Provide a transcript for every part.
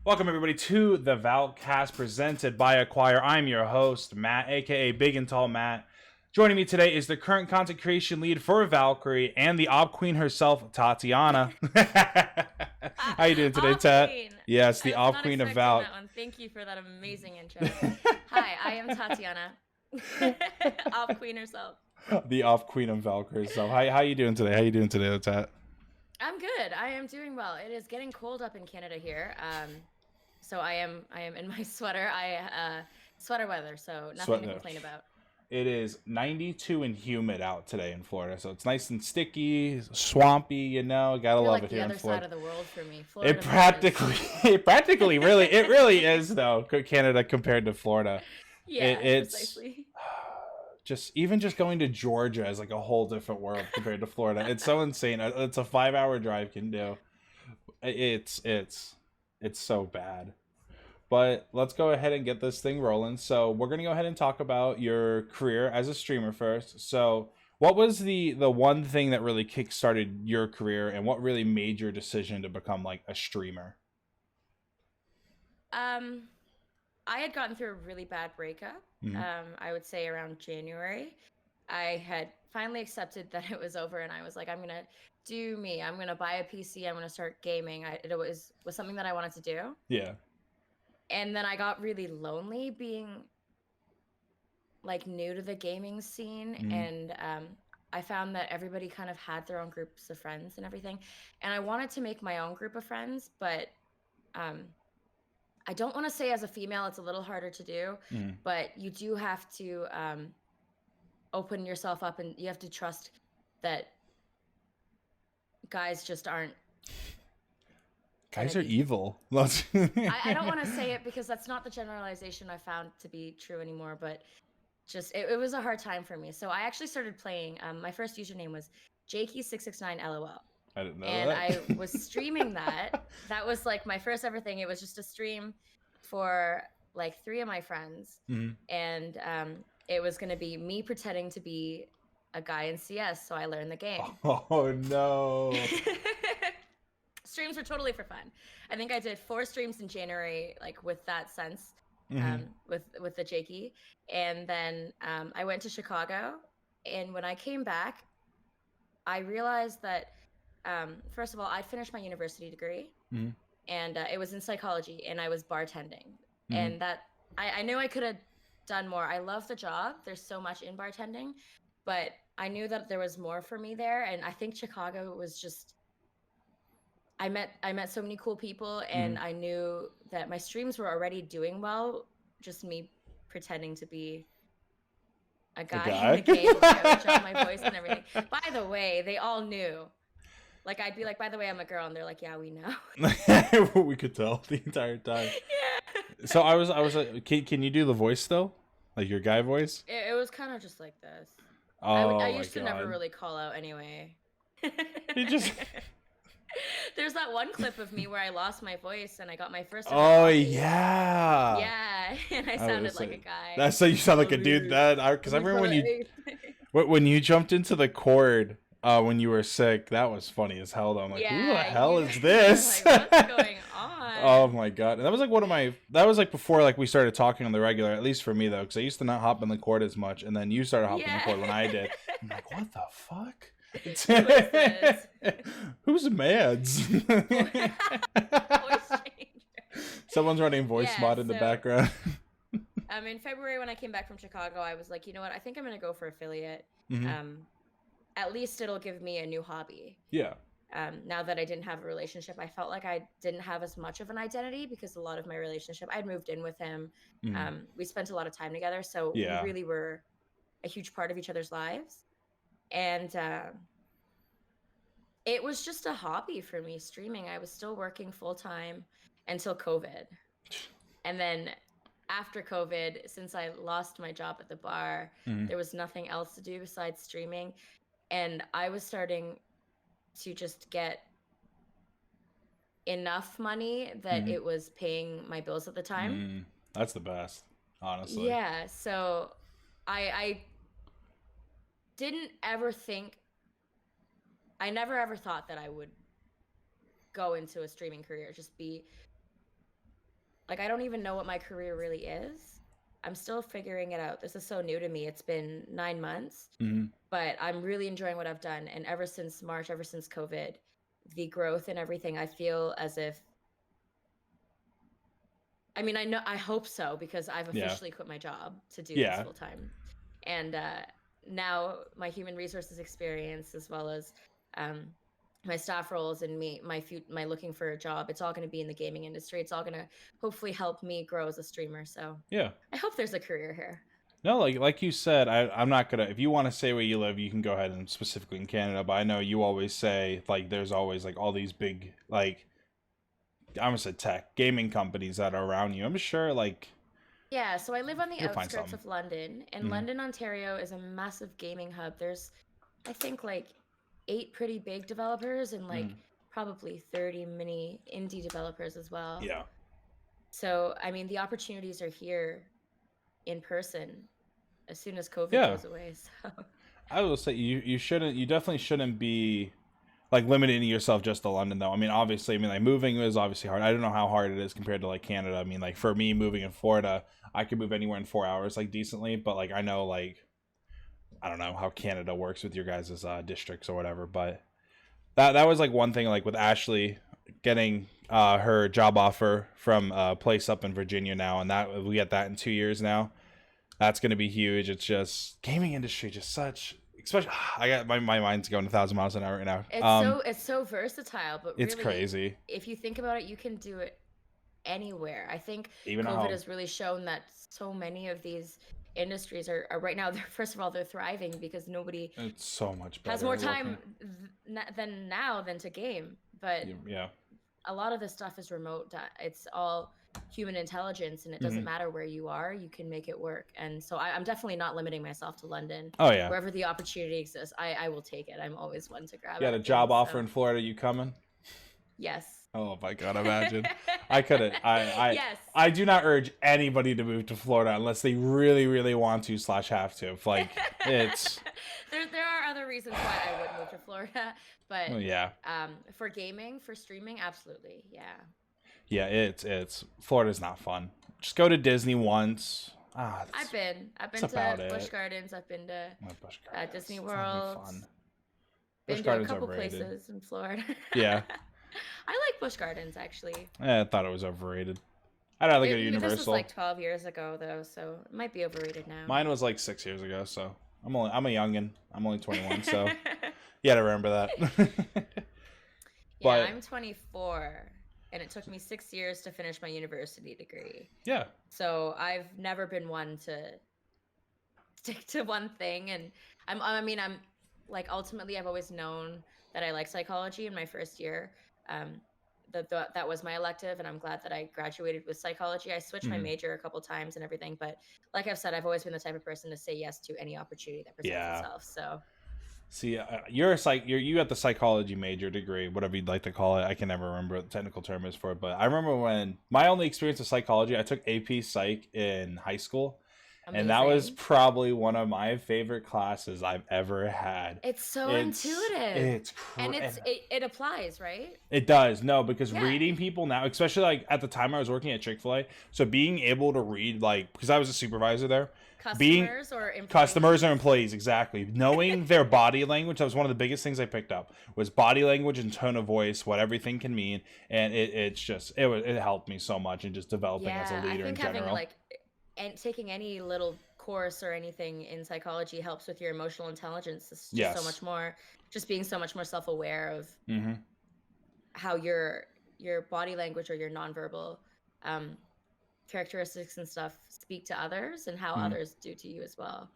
Welcome everybody to the VALKAST presented by Acquire. I'm your host, Matt, aka Big and Tall Matt. Joining me today is the current content creation lead for Valkyrie and the Op Queen herself, Tatiana. How you doing today, Tat? Yes, the Op Queen of Val. Thank you for that amazing intro. Hi, I am Tatiana, Op Queen herself. The Op Queen of Valkyrie herself. How you doing today? How you doing today, Tat? I'm good. I am doing well. It is getting cold up in Canada here. So I am in my sweater. Sweater weather, so nothing to complain about. It is 92 and humid out today in Florida, so it's nice and sticky, swampy. You know, gotta love it here in Florida. The other side of the world for me. Florida it practically really is though. Canada compared to Florida. Yeah, it's precisely. Just going to Georgia is like a whole different world compared to Florida. It's so insane. It's a 5-hour drive can do. It's so bad. But let's go ahead and get this thing rolling. So we're going to go ahead and talk about your career as a streamer first. So what was the one thing that really kickstarted your career, and what really made your decision to become like a streamer? I had gotten through a really bad breakup. I would say around January. I had finally accepted that it was over, and I was like, I'm going to do me. I'm going to buy a PC. I'm going to start gaming. It was something that I wanted to do. Yeah. And then I got really lonely being like new to the gaming scene. And I found that everybody kind of had their own groups of friends and everything. And I wanted to make my own group of friends, but I don't want to say as a female, it's a little harder to do, but you do have to open yourself up, and you have to trust that guys just aren't. Guys are evil. I don't want to say it because that's not the generalization I found to be true anymore, but just it was a hard time for me. So I actually started playing. My first username was Jakey669LOL. I didn't know and that. I was streaming that. That was like my first ever thing. It was just a stream for like 3 of my friends. And it was going to be me pretending to be a guy in CS, so I learned the game. Oh, no. Streams were totally for fun. I think I did 4 streams in January, like with that sense, with the Jakey. And then I went to Chicago. And when I came back, I realized that first of all, I'd finished my university degree, and it was in psychology, and I was bartending. And that I knew I could have done more. I love the job. There's so much in bartending, but I knew that there was more for me there. And I think Chicago was just, I met so many cool people, and I knew that my streams were already doing well, just me pretending to be a guy in the game. Like, I would drop my voice and everything. By the way, they all knew. Like, I'd be like, by the way, I'm a girl. And they're like, yeah, we know. We could tell the entire time. Yeah. So I was like, can you do the voice though? Like your guy voice? It was kind of just like this. Oh, I used to never really call out anyway. You just... There's that one clip of me where I lost my voice and I got my first. Oh, yeah. Yeah, and I sounded like a guy. That's so you sound like a dude. Because I remember when you jumped into the chord when you were sick, that was funny as hell. Though. I'm like, who the hell is this? Like, what's going on? Oh my god, and that was like that was like before like we started talking on the regular. At least for me though, because I used to not hop in the chord as much, and then you started hopping in the chord when I did. I'm like, what the fuck? Who's Mads? Someone's running voice mod in the background. In February when I came back from Chicago, I was like, you know what? I think I'm gonna go for affiliate. At least it'll give me a new hobby. Yeah. Now that I didn't have a relationship, I felt like I didn't have as much of an identity because a lot of my relationship, I'd moved in with him. We spent a lot of time together, so we really were a huge part of each other's lives. And it was just a hobby for me, streaming. I was still working full-time until COVID. And then after COVID, since I lost my job at the bar, there was nothing else to do besides streaming. And I was starting to just get enough money that it was paying my bills at the time. That's the best, honestly. Yeah, so I didn't ever think, I never ever thought that I would go into a streaming career, just be like I don't even know what my career really is. I'm still figuring it out. This is so new to me. It's been 9 months, but I'm really enjoying what I've done. And ever since March, ever since COVID, the growth and everything, I feel as if, I mean, I know, I hope so, because I've officially quit my job to do this full time. And now my human resources experience, as well as my staff roles and my looking for a job, it's all going to be in the gaming industry. It's all going to hopefully help me grow as a streamer. So yeah, I hope there's a career here. No, like you said, I'm not gonna. If you want to say where you live, you can go ahead, and specifically in Canada. But I know you always say like there's always like all these big like I almost said tech gaming companies that are around you. I'm sure like Yeah, so I live on the you'll find outskirts something. of London, and London, Ontario is a massive gaming hub. There's, I think, like 8 pretty big developers and like probably 30 mini indie developers as well. Yeah. So, I mean, the opportunities are here in person as soon as COVID goes away. So I will say you definitely shouldn't be like limiting yourself just to London though. I mean, obviously, I mean like moving is obviously hard. I don't know how hard it is compared to like Canada. I mean, like for me moving in Florida, I could move anywhere in 4 hours like decently, but like I know like I don't know how Canada works with your guys' districts or whatever, but that was like one thing like with Ashley getting her job offer from a place up in Virginia now, and that we get that in 2 years now. That's going to be huge. It's just gaming industry, just such, especially I got my mind's going 1,000 miles an hour right now. It's so versatile, but it's really, crazy. If you think about it, you can do it anywhere. I think even COVID has really shown that so many of these industries are right now, first of all, they're thriving because nobody it's so much better has more time than to game. But yeah, a lot of this stuff is remote. It's all human intelligence, and it doesn't matter where you are, you can make it work. And so I'm definitely not limiting myself to London. Oh yeah, wherever the opportunity exists, I will take it. I'm always one to grab it. You got a job offer in Florida, you coming? Yes. Oh my god, imagine. I couldn't. Yes. I do not urge anybody to move to Florida unless they really, really want to / have to. Like it's there are other reasons why I would move to Florida, but yeah. For gaming, for streaming, absolutely. Yeah. Yeah, it's Florida's not fun. Just go to Disney once. I've been to Busch Gardens. I've been to Disney World. Been to a couple places in Florida. Yeah. I like Busch Gardens actually. I thought it was overrated. I'd rather go to Universal. This was like 12 years ago though, so it might be overrated now. Mine was like 6 years ago, so I'm a youngin'. I'm only 21, so you gotta remember that. Yeah, I'm 24, and it took me 6 years to finish my university degree. Yeah. So I've never been one to stick to one thing, and I'm like ultimately I've always known that I like psychology in my first year. That was my elective, and I'm glad that I graduated with psychology. I switched my major a couple times and everything, but like I've said, I've always been the type of person to say yes to any opportunity that presents itself. So see, you got the psychology major degree, whatever you'd like to call it. I can never remember what the technical term is for it, but I remember when my only experience with psychology, I took AP Psych in high school. Amazing. And that was probably one of my favorite classes I've ever had. It's so intuitive. And it applies, right? It does. No, because reading people now, especially like at the time I was working at Chick-fil-A, so being able to read like, because I was a supervisor there. Customers or employees, exactly. Knowing their body language, that was one of the biggest things I picked up, was body language and tone of voice, what everything can mean. And it helped me so much in just developing as a leader in general. And taking any little course or anything in psychology helps with your emotional intelligence. It's just so much more, just being so much more self-aware of how your body language or your nonverbal characteristics and stuff speak to others, and how others do to you as well.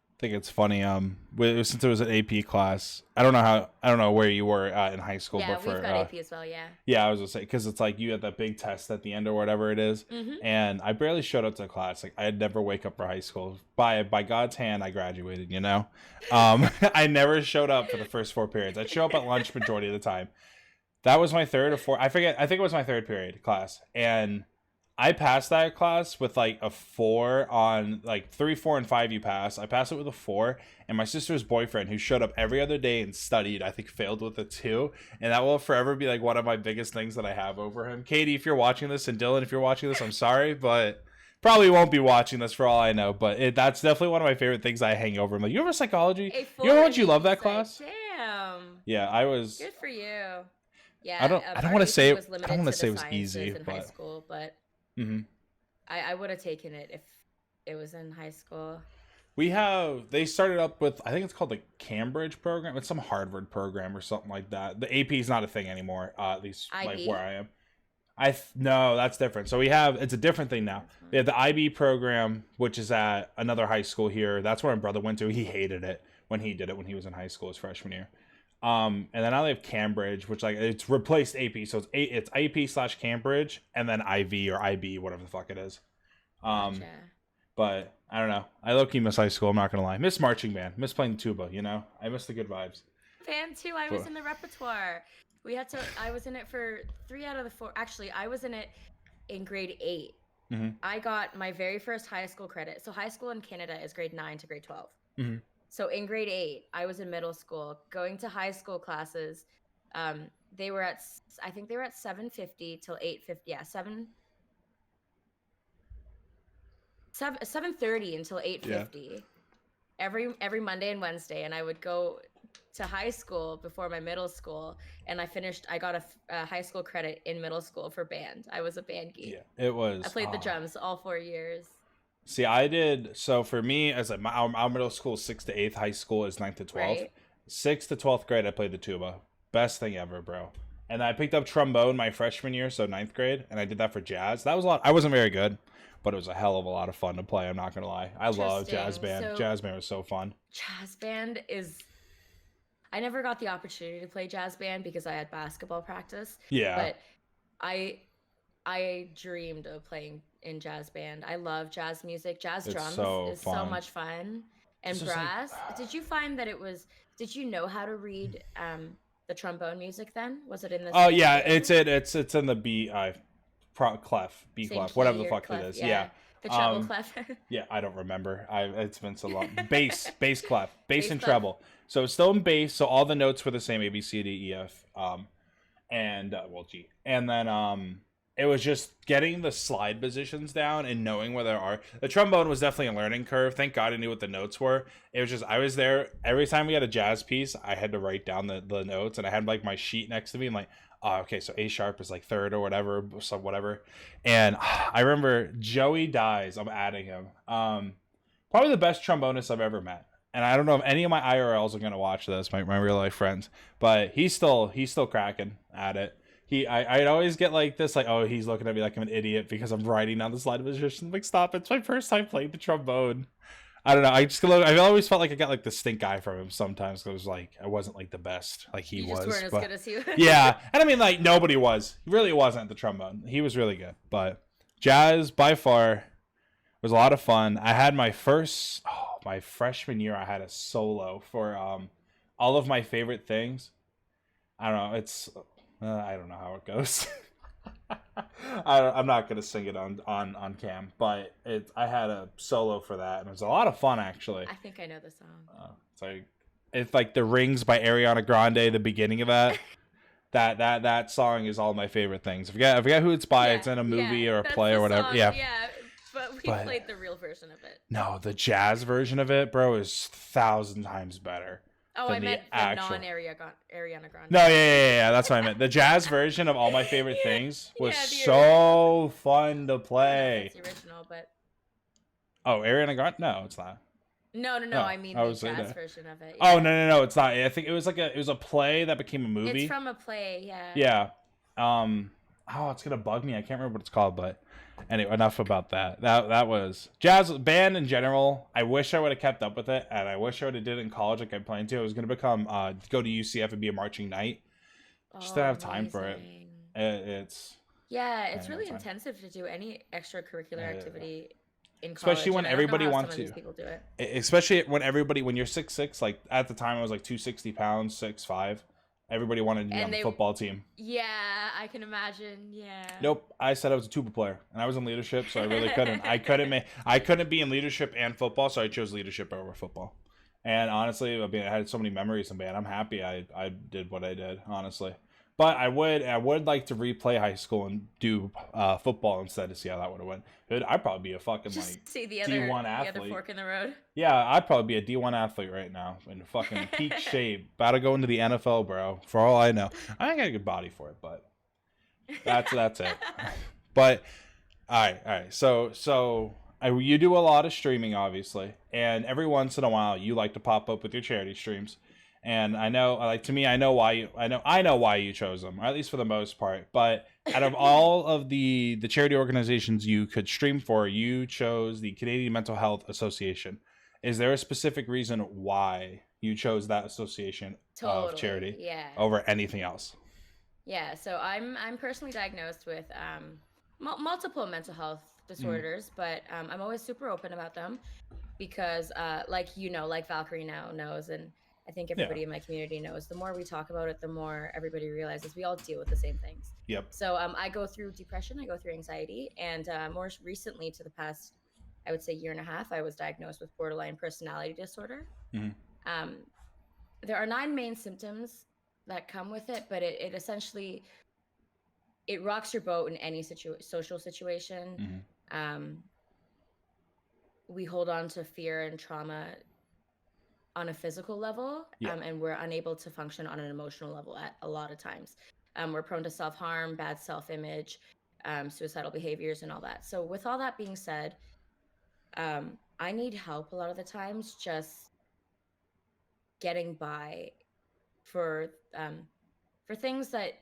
I think it's funny. Since it was an AP class, I don't know where you were in high school. Yeah, but we've got AP as well. Yeah. Yeah, I was gonna say, because it's like you had that big test at the end or whatever it is, and I barely showed up to class. Like I'd never wake up for high school. By God's hand, I graduated. You know, I never showed up for the first 4 periods. I'd show up at lunch majority of the time. That was my third or fourth. I forget. I think it was my third period class, and I passed that class with like a 4 on like 3, 4, and 5. You pass. I passed it with a 4, and my sister's boyfriend, who showed up every other day and studied, I think failed with a 2, and that will forever be like one of my biggest things that I have over him. Katie, if you're watching this, and Dylan, if you're watching this, I'm sorry, but probably won't be watching this for all I know. But that's definitely one of my favorite things I hang over. I'm like, you ever psychology? A You ever four want you in love that music. class? Damn. Yeah, I was. Good for you. Yeah. I don't our want to AP say. was I limited don't want to to say the it was easy, sciences in high but. school, but Mm-hmm. I would have taken it if it was in high school. They started up with, I think it's called the Cambridge program. It's some Harvard program or something like that. The AP is not a thing anymore, at least like IB? where I am. No, that's different. So it's a different thing now. We have the IB program, which is at another high school here. That's where my brother went to. He hated it when he did it when he was in high school his freshman year. And then now they have Cambridge, which like it's replaced AP. So it's AP / Cambridge and then IV or IB, whatever the fuck it is. Gotcha. But I don't know. I low-key miss high school. I'm not gonna lie. Miss marching band. Miss playing the tuba. You know. I miss the good vibes. Band too. I was in the repertoire. I was in it for 3 out of the 4. Actually, I was in it in grade 8. Mm-hmm. I got my very first high school credit. So high school in Canada is grade 9 to grade 12. Mm-hmm. So in grade 8, I was in middle school going to high school classes. They were at, I think they were at 7:50 till 8:50. Yeah, 7:30 until 8:50. Yeah. Every Monday and Wednesday, and I would go to high school before my middle school, and I got a high school credit in middle school for band. I was a band geek. Yeah, it was. I played the drums all 4 years. See, I did. So for me, as like our middle school is 6th to 8th, high school is 9th to 12th. Right. 6th to 12th grade, I played the tuba. Best thing ever, bro. And I picked up trombone my freshman year, so 9th grade, and I did that for jazz. That was a lot. I wasn't very good, but it was a hell of a lot of fun to play. I'm not gonna lie. I love jazz band. So, jazz band was so fun. Jazz band is. I never got the opportunity to play jazz band because I had basketball practice. Yeah. But I dreamed of playing in jazz band. I love jazz music. Jazz drums is so much fun. And brass. Like, did you find that did you know how to read the trombone music then? Was it in the Oh yeah, it's in the B clef, B clef, whatever the fuck it is. Yeah. The treble clef. Yeah, I don't remember. It's been so long. Bass clef, bass and treble. So it's still in bass. So all the notes were the same: A, B, C, D, E, F, and G. And then it was just getting the slide positions down and knowing where there are. The trombone was definitely a learning curve. Thank God I knew what the notes were. It was just I was there every time we had a jazz piece. I had to write down the notes, and I had like my sheet next to me. And like, oh, okay, so A sharp is like 3rd or whatever, so whatever. And I remember Joey Dies. I'm adding him. Probably the best trombonist I've ever met. And I don't know if any of my IRLs are gonna watch this, my real life friends, but he's still cracking at it. I'd always get like this, like, oh, he's looking at me like I'm an idiot because I'm writing down the slide position. Like, stop! It's my first time playing the trombone. I don't know. I always felt like I got like the stink eye from him sometimes because it was like I wasn't like the best like he was. You just weren't as good as he was. Yeah, and I mean like nobody was. He really wasn't at the trombone. He was really good, but jazz by far was a lot of fun. I had my freshman year. I had a solo for all of my favorite things. I don't know. I don't know how it goes. I'm not gonna sing it on cam, but I had a solo for that, and it was a lot of fun actually. I think I know the song. It's like the Rings by Ariana Grande. The beginning of that, that song is all my favorite things. I forget who it's by. Yeah, it's in a movie or a play or whatever. Song, yeah, but we played the real version of it. No, the jazz version of it, bro, is 1,000 times better. Oh, I meant the non-Ariana Grande. No, yeah. That's what I meant. The jazz version of All My Favorite Things was so fun to play. That's the original, but. Oh, Ariana Grande? No, it's not. No. I mean the jazz version of it. Yeah. Oh no, it's not. I think it was a play that became a movie. It's from a play, yeah. Yeah. Oh, it's gonna bug me. I can't remember what it's called, but anyway, enough about that. That was jazz band in general. I wish I would have kept up with it, and I wish I would have did it in college like I planned to. I was gonna go to UCF and be a marching knight. Just didn't have time for it. It's really intensive to do any extracurricular activity in college. Especially when everybody wants to. People do it. Especially when you're 6'6", like at the time I was like 260 pounds, 6'5". Everybody wanted to be on And the they, football team. yeah, I can imagine. Yeah. Nope, I said I was a tuba player, and I was in leadership, so I really couldn't. I couldn't be in leadership and football, so I chose leadership over football. And honestly, I mean, I had so many memories in band. I'm happy I did what I did, honestly. But I would like to replay high school and do football instead to see how that would have went. I'd probably be a fucking like Just see D1 the other athlete. fork in the road. Yeah, I'd probably be a D1 athlete right now in fucking peak shape. About to go into the NFL, bro. For all I know, I ain't got a good body for it, but that's it. But all right. You do a lot of streaming, obviously, and every once in a while you like to pop up with your charity streams. And I know, like to me, I know why you chose them, or at least for the most part. But out of all of the charity organizations you could stream for, you chose the Canadian Mental Health Association. Is there a specific reason why you chose that association of Totally. charity Yeah. over anything else? Yeah. So I'm personally diagnosed with multiple mental health Mm, disorders, but I'm always super open about them because like like Valkyrie now knows, and I think yeah. everybody in my community knows, the more we talk about it, the more everybody realizes we all deal with the same things. Yep. So I go through depression, I go through anxiety, and more recently, to the past, I would say, year and a half, I was diagnosed with borderline personality disorder. Mm, um, there are 9 main symptoms that come with it, but it essentially, it rocks your boat in any social situation. mm, um, we hold on to fear and trauma on a physical level, yeah. and we're unable to function on an emotional level at a lot of times. We're prone to self-harm, bad self-image, suicidal behaviors, and all that. So with all that being said, I need help a lot of the times just getting by for things that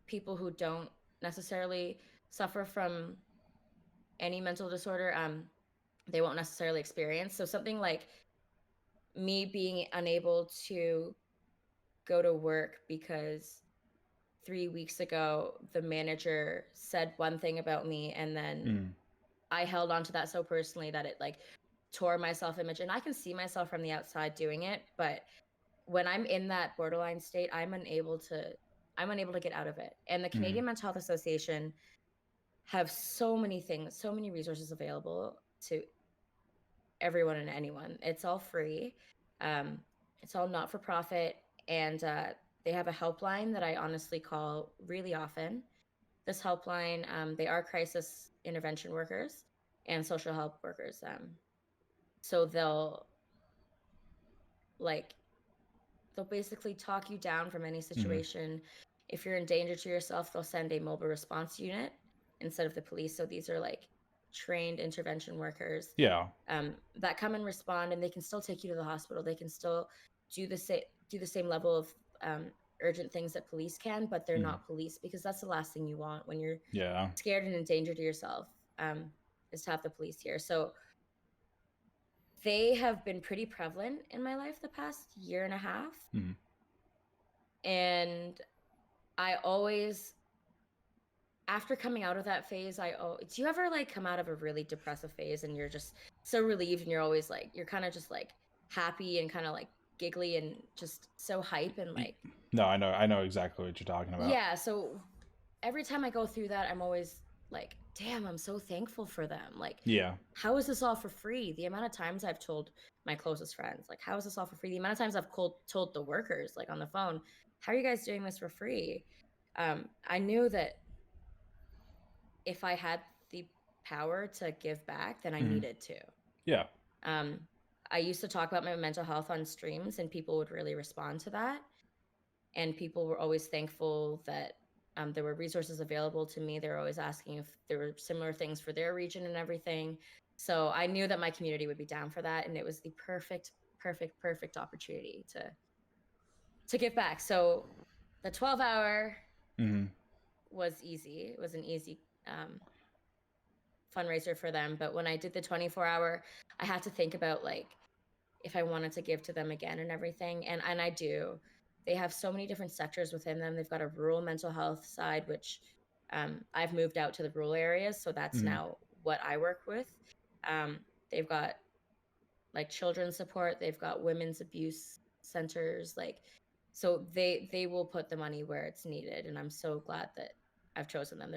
people who don't necessarily suffer from any mental disorder, they won't necessarily experience. So something like me being unable to go to work because 3 weeks ago the manager said one thing about me, and then mm, I held on to that so personally that it like tore my self-image, and I can see myself from the outside doing it, but when I'm in that borderline state, I'm unable to get out of it. And the mm, Canadian Mental Health Association have so many things, so many resources available to everyone and anyone. It's all free. Um, it's all not for profit, and they have a helpline that I honestly call really often. This helpline, they are crisis intervention workers and social help workers. So like they'll basically talk you down from any mm. situation. If you're in danger to yourself, they'll send a mobile response unit instead of the police. So these are like trained intervention workers Yeah. that come and respond, and they can still take you to the hospital. They can still do the same level of urgent things that police can, but they're Mm, not police, because that's the last thing you want when you're yeah. scared and in danger to yourself, is to have the police here. So they have been pretty prevalent in my life the past year and a half. Mm. And I always, after coming out of that phase, do you ever like come out of a really depressive phase and you're just so relieved, and you're always like, you're kind of just like happy and kind of like giggly and just so hype and like, No, I know exactly what you're talking about. yeah. So every time I go through that, I'm always like, damn, I'm so thankful for them. Like, Yeah. how is this all for free? The amount of times I've told my closest friends, like, how is this all for free? The amount of times I've told the workers, like on the phone, how are you guys doing this for free? I knew that if I had the power to give back, then I Mm. needed to. Yeah. Um, I used to talk about my mental health on streams, and people would really respond to that. And people were always thankful that there were resources available to me. They were always asking if there were similar things for their region and everything. So I knew that my community would be down for that, and it was the perfect opportunity to give back. So the 12-hour Mm. was easy. It was an easy fundraiser for them. But when I did the 24-hour, I had to think about like if I wanted to give to them again and everything. And I do. They have so many different sectors within them. They've got a rural mental health side, which I've moved out to the rural areas, so that's Mm. now what I work with. They've got like children's support. They've got women's abuse centers. Like So they will put the money where it's needed, and I'm so glad that I've chosen them.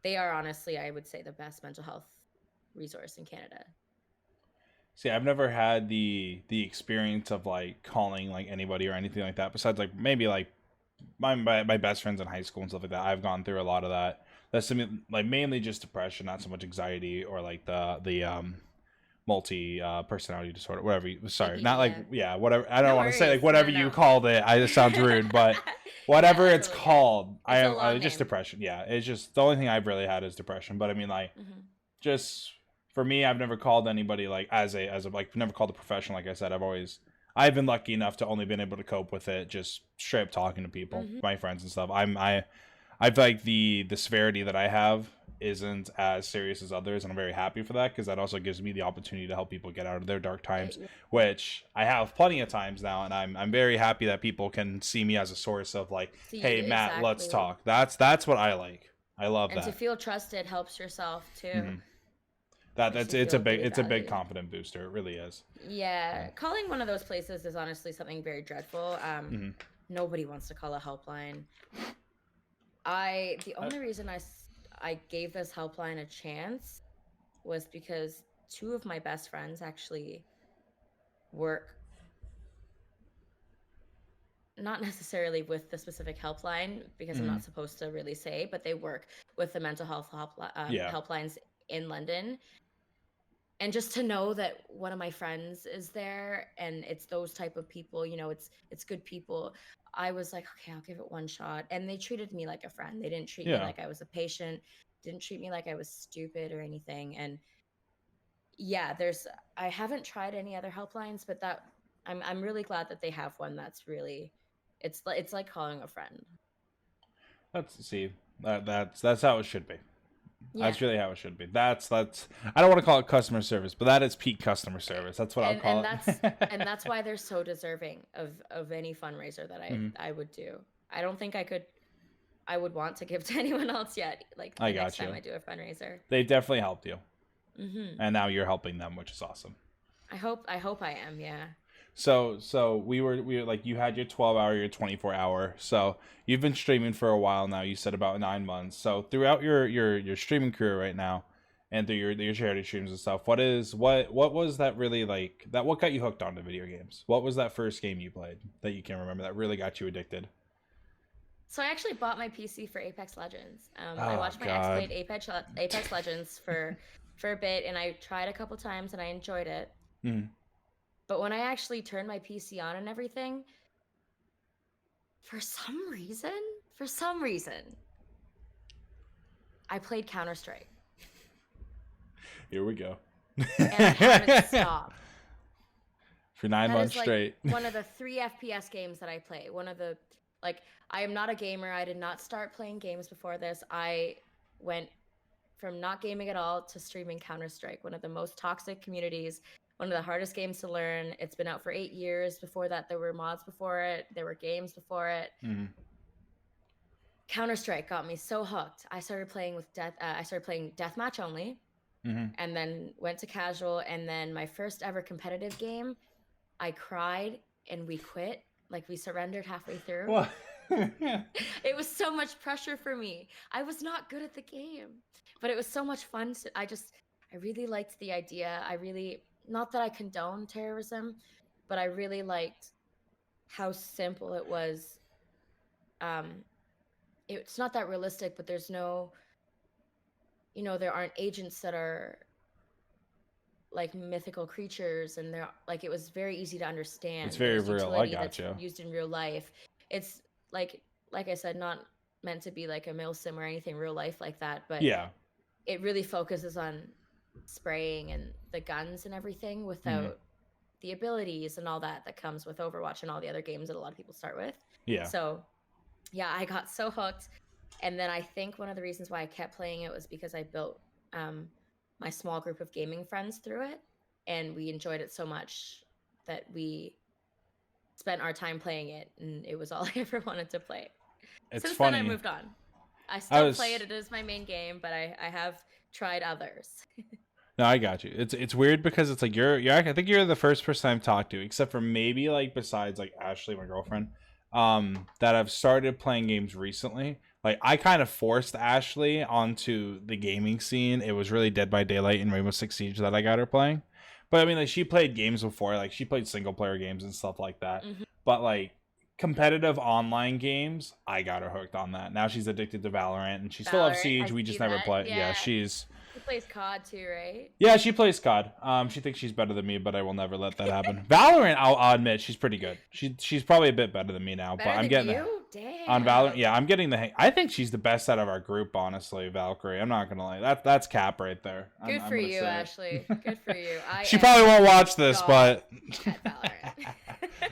They are honestly, I would say, the best mental health resource in Canada. See, I've never had the experience of like calling like anybody or anything like that. Besides, like maybe like my best friends in high school and stuff like that. I've gone through a lot of that. That's something like mainly just depression, not so much anxiety or like the multi personality disorder, whatever. Sorry, ADD, not like whatever. I don't No want to say like worries. whatever No, you no. called it. I just sounds rude, but Yeah, whatever that's it's totally good. called, It's a I long just name. depression. Yeah, it's just the only thing I've really had is depression. But I mean, like, just for me, I've never called anybody like as a like never called a professional. Like I said, I've been lucky enough to only been able to cope with it just straight up talking to people, my friends and stuff. I feel like the severity that I have isn't as serious as others, and I'm very happy for that because that also gives me the opportunity to help people get out of their dark times, which I have plenty of times now, and I'm very happy that people can see me as a source of like, hey Matt, let's talk. That's what I like. I love and that. to feel trusted helps yourself too. Mm-hmm. It's a big valued. confident booster. It really is. Yeah, calling one of those places is honestly something very dreadful. Nobody wants to call a helpline. The only reason I gave this helpline a chance was because two of my best friends actually work, not necessarily with the specific helpline because I'm not supposed to really say, but they work with the mental health helplines in London. And just to know that one of my friends is there and it's those type of people, you know, it's good people. I was like, okay, I'll give it one shot. And they treated me like a friend. They didn't treat me like I was a patient, didn't treat me like I was stupid or anything. And yeah, I haven't tried any other helplines, but I'm really glad that they have one that's really, it's like calling a friend. That's how it should be. Yeah. That's really how it should be. That's I don't want to call it customer service, but that is peak customer service. That's what I'll call it. And that's why they're so deserving of any fundraiser that I would do. I don't think I would want to give to anyone else yet. Like the next time I do a fundraiser. They definitely helped you. And now you're helping them, which is awesome. I hope I am, yeah. So we were like, you had your 12-hour, your 24-hour. So you've been streaming for a while now. You said about 9 months. So throughout your streaming career right now, and through your charity streams and stuff, what was that really like? What got you hooked onto video games? What was that first game you played that you can remember that really got you addicted? So I actually bought my PC for Apex Legends. I watched my ex played Apex Legends for a bit, and I tried a couple times and I enjoyed it. But when I actually turned my PC on and everything, for some reason, I played Counter-Strike. Here we go. And I haven't stopped. For 9 months straight. One of the 3 FPS games that I play. I am not a gamer. I did not start playing games before this. I went from not gaming at all to streaming Counter-Strike, one of the most toxic communities. One of the hardest games to learn. It's been out for 8 years. Before that, there were mods before it. There were games before it. Counter-Strike got me so hooked. I started playing deathmatch only, and then went to casual. And then my first ever competitive game, I cried and we quit. Like we surrendered halfway through. What? It was so much pressure for me. I was not good at the game, but it was so much fun. I really liked the idea. Not that I condone terrorism, but I really liked how simple it was. It's not that realistic, but there's no, there aren't agents that are like mythical creatures, and it was very easy to understand. It's very real. I gotcha. Used in real life. It's like I said, not meant to be like a milsim or anything real life like that, but yeah, it really focuses on spraying and the guns and everything without the abilities and all that comes with Overwatch and all the other games that a lot of people start with. Yeah. So yeah, I got so hooked. And then I think one of the reasons why I kept playing it was because I built my small group of gaming friends through it, and we enjoyed it so much that we spent our time playing it, and it was all I ever wanted to play. Since then I moved on. I still play it. It is my main game, but I have tried others. No, I got you. It's weird because it's like you're I think you're the first person I've talked to, except for maybe like besides like Ashley, my girlfriend. that have started playing games recently. Like, I kind of forced Ashley onto the gaming scene. It was really Dead by Daylight and Rainbow Six Siege that I got her playing. But I mean, like, she played games before. Like, she played single player games and stuff like that. Mhm. But like competitive online games, I got her hooked on that. Now she's addicted to Valorant, and she still loves Valorant, Siege. I We just see never that. play. Yeah. Yeah, she's. She plays COD too, right? Yeah, she plays COD. She thinks she's better than me, but I will never let that happen. Valorant, I'll admit, she's pretty good. She's probably a bit better than me now, Better but I'm than getting you? Damn. on Valorant. Yeah, I'm getting the hang. I think she's the best out of our group, honestly, Valkyrie. I'm not gonna lie. That's cap right there. Good I'm for gonna you, say it. Ashley. Good for you. She probably won't watch this, but at Valorant.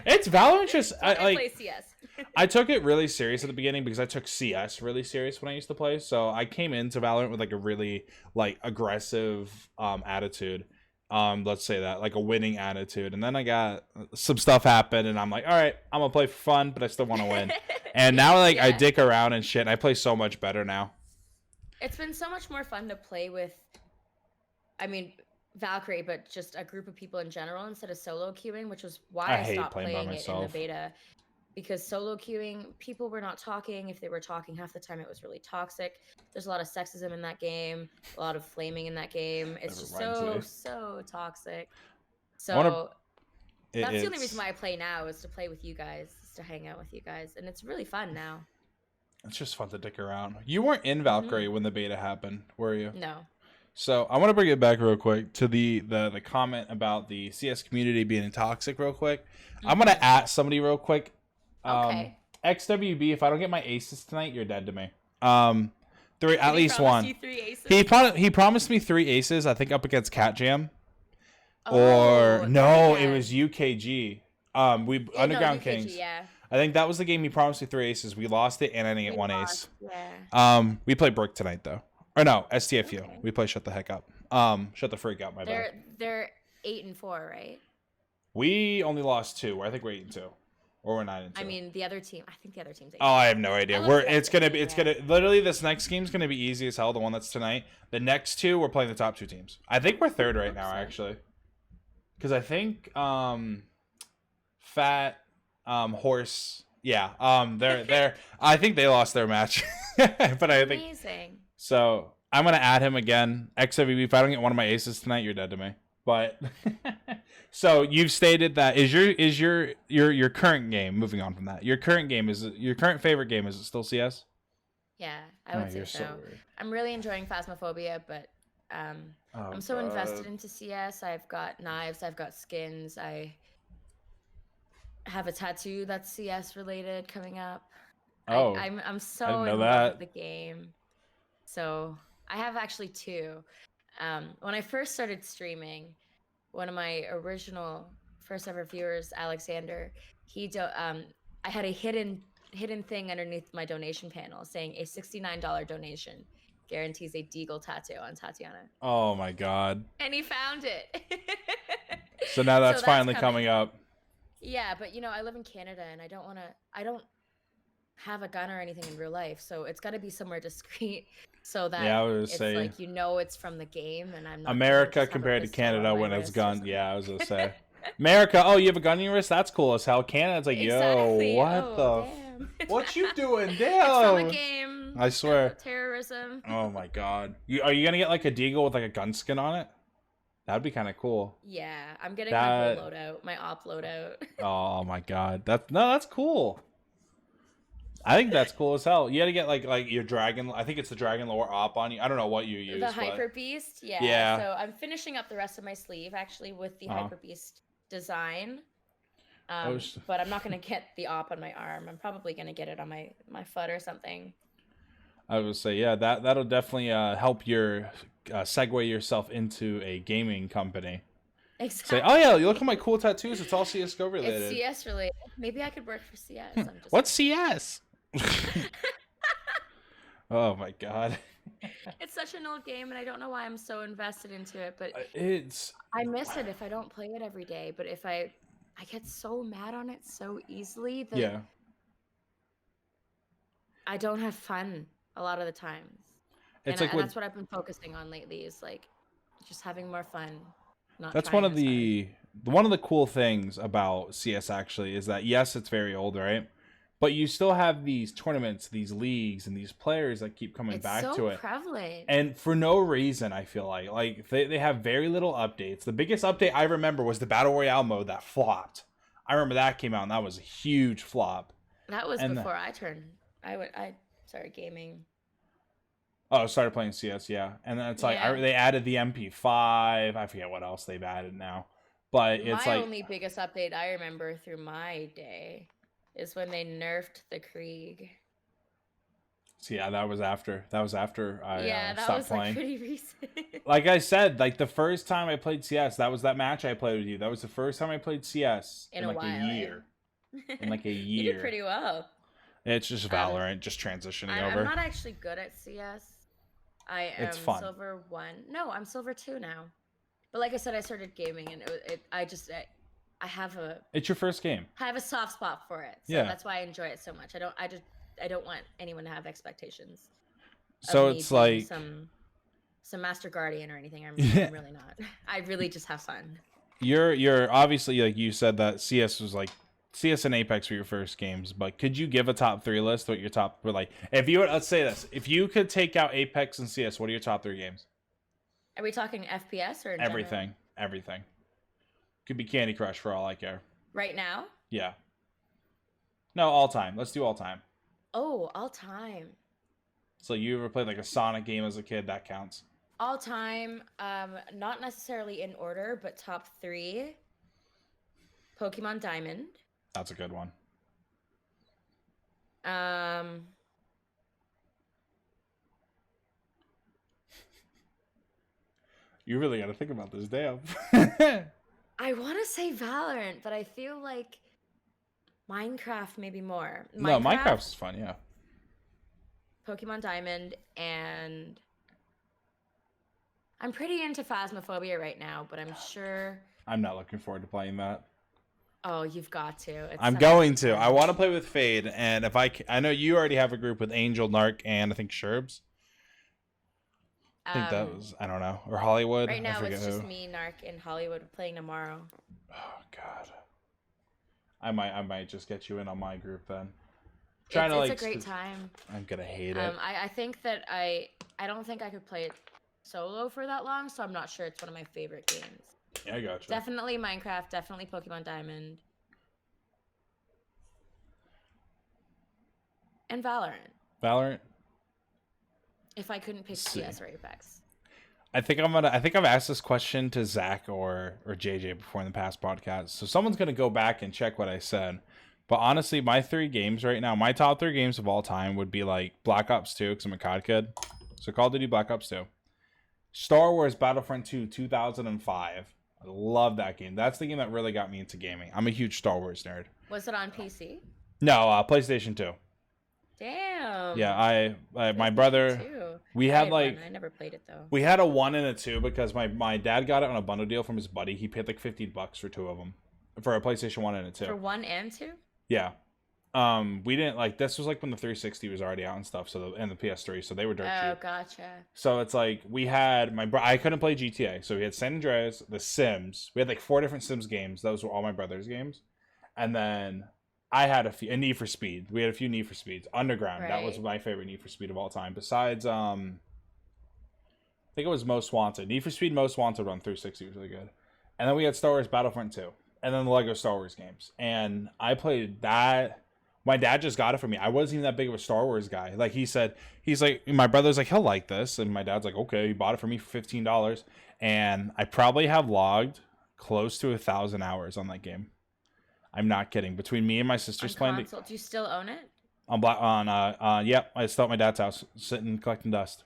it's Valorant. Just I like play CS. I took it really serious at the beginning because I took CS really serious when I used to play. So I came into Valorant with like a really like aggressive attitude. Let's say that, like a winning attitude. And then I got some stuff happen and I'm like, all right, I'm gonna play for fun, but I still want to win. And now like I dick around and shit, and I play so much better now. It's been so much more fun to play with, I mean, Valkyrie, but just a group of people in general instead of solo queuing, which was why I stopped playing it in the beta. Because solo queuing, people were not talking. If they were talking, half the time it was really toxic. There's a lot of sexism in that game, a lot of flaming in that game. It's just so toxic. So that's the only reason why I play now, is to play with you guys, is to hang out with you guys. And it's really fun now. It's just fun to dick around. You weren't in Valkyrie when the beta happened, were you? No. So I want to bring it back real quick to the comment about the CS community being toxic real quick. I'm going to at somebody real quick. Okay. XWB, if I don't get my aces tonight, you're dead to me. Three, at least one. You 3 aces? He promised me 3 aces, I think up against Cat Jam. Oh, No, it was UKG. Underground UKG, Kings. Yeah. I think that was the game he promised me 3 aces. We lost it and I didn't get 1 ace. Yeah. We play Brick tonight though. Or no, STFU. Okay. We play Shut the Heck Up. Shut the freak up, my bad. They're 8-4, right? We only lost 2. I think we're 8-2. Or we're 9-2. I mean, the other team. I think the other team's 8. Oh, I have no idea. It's gonna literally, this next game's gonna be easy as hell. The one that's tonight. The next 2, we're playing the top 2 teams. I think we're 3rd right now, actually. Because I think Fat Horse. Yeah. They're. I think they lost their match. But I think. Amazing. So I'm gonna add him again. XWB. If I don't get one of my aces tonight, you're dead to me. But. So you've stated that is your current game. Moving on from that, your current favorite game, is it still CS? Yeah, I would say so. I'm really enjoying Phasmophobia, but I'm so invested into CS. I've got knives, I've got skins, I have a tattoo that's CS related coming up. Oh, I'm so in love with the game. So I have actually 2. When I first started streaming, one of my original first ever viewers, Alexander, I had a hidden thing underneath my donation panel saying a $69 donation guarantees a Deagle tattoo on Tatiana. Oh my god. And he found it. So now that's finally coming up. Yeah, but I live in Canada and I don't have a gun or anything in real life, so it's got to be somewhere discreet so that like it's from the game, and I'm not America compared to Canada when it's gun. Yeah, I was gonna say America. Oh, you have a gun in your wrist? That's cool as hell. Canada's like, exactly. Yo, what you doing? Damn. It's from a game. I swear. Terrorism. Oh my god. Are you gonna get like a Deagle with like a gun skin on it? That'd be kind of cool. Yeah, I'm getting my whole loadout, my op loadout. Oh my god, that's cool. I think that's cool as hell. You got to get like your dragon. I think it's the dragon lore op on you. I don't know what you use. The Hyper Beast, yeah. Yeah. So I'm finishing up the rest of my sleeve actually with the Hyper Beast design. But I'm not gonna get the op on my arm. I'm probably gonna get it on my foot or something. I would say, yeah, that'll definitely help your segue yourself into a gaming company. Exactly. Say, oh yeah, you look at my cool tattoos. It's all CS:GO related. It's CS related. Maybe I could work for CS. What's CS? Oh my god. It's such an old game, and I don't know why I'm so invested into it. But I miss it if I don't play it every day. But if I get so mad on it so easily that I don't have fun a lot of the times. And that's what I've been focusing on lately, is like just having more fun. That's one of the cool things about CS actually, is that yes, it's very old, right? But you still have these tournaments, these leagues, and these players that keep coming back to it. It's so prevalent. And for no reason, I feel like they have very little updates. The biggest update I remember was the Battle Royale mode that flopped. I remember that came out, and that was a huge flop. That was before I started gaming. Oh, I started playing CS, yeah. And then it's like, they added the MP5. I forget what else they've added now. But it's my only biggest update I remember through my day is when they nerfed the Krieg. So yeah, that was after I stopped playing. Like pretty recent. Like I said, like the first time I played CS, that was that match I played with you. That was the first time I played CS in like a year. In like a year. You did pretty well. It's just Valorant, just transitioning over. I'm not actually good at CS. I am silver 1. No, I'm silver 2 now. But like I said, I started gaming, and I have a. It's your first game. I have a soft spot for it, so that's why I enjoy it so much. I don't want anyone to have expectations. So it's like some Master Guardian or anything. I'm really not. I really just have fun. You're obviously, like you said, that CS and Apex were your first games, but could you give a top 3 list? What your top were like? Let's say this: if you could take out Apex and CS, what are your top 3 games? Are we talking FPS or everything? Everything. Could be Candy Crush for all I care. Right now? Yeah. No, all time. Let's do all time. Oh, all time. So you ever played like a Sonic game as a kid? That counts. All time, not necessarily in order, but top 3. Pokemon Diamond. That's a good one. You really got to think about this, damn. I want to say Valorant, but I feel like Minecraft maybe more. No, Minecraft's fun, yeah. Pokemon Diamond, and I'm pretty into Phasmophobia right now, but I'm sure... I'm not looking forward to playing that. Oh, you've got to. I'm going to. I want to play with Fade, and if I know you already have a group with Angel, Narc, and I think Sherbs. I think that was, I don't know, or Hollywood. Right now, it's just me, Narc, and Hollywood playing tomorrow. Oh God, I might just get you in on my group then. It's a great time. I'm gonna hate it. I think that I don't think I could play it solo for that long, so I'm not sure it's one of my favorite games. Yeah, I gotcha. Definitely Minecraft. Definitely Pokemon Diamond. And Valorant. Valorant. If I couldn't pick CS or Apex. I think I've asked this question to Zach or JJ before in the past podcast. So someone's gonna go back and check what I said. But honestly, my 3 games right now, my top 3 games of all time would be like Black Ops 2, because I'm a COD kid. So Call of Duty Black Ops 2. Star Wars Battlefront 2 2005. I love that game. That's the game that really got me into gaming. I'm a huge Star Wars nerd. Was it on PC? No, PlayStation 2. Damn. Yeah, my brother. Too. We had I never played it though. We had a 1 and a 2 because my dad got it on a bundle deal from his buddy. He paid like $50 for 2 of them, for a PlayStation 1 and a 2. For 1 and 2? Yeah. We didn't like, this was like when the 360 was already out and stuff, and the PS3, so they were dirt cheap. Oh, gotcha. So it's like we had I couldn't play GTA, so we had San Andreas, The Sims. We had like 4 different Sims games. Those were all my brother's games, and then I had a Need for Speed. We had a few Need for Speeds. Underground. Right. That was my favorite Need for Speed of all time. Besides, I think it was Most Wanted. Need for Speed Most Wanted on 360 was really good. And then we had Star Wars Battlefront 2, and then the Lego Star Wars games. And I played that. My dad just got it for me. I wasn't even that big of a Star Wars guy. Like he's like, my brother's like, he'll like this. And my dad's like, okay, he bought it for me for $15. And I probably have logged close to 1,000 hours on that game. I'm not kidding. Between me and my sisters playing. Do you still own it? Yep. I still at my dad's house, sitting collecting dust.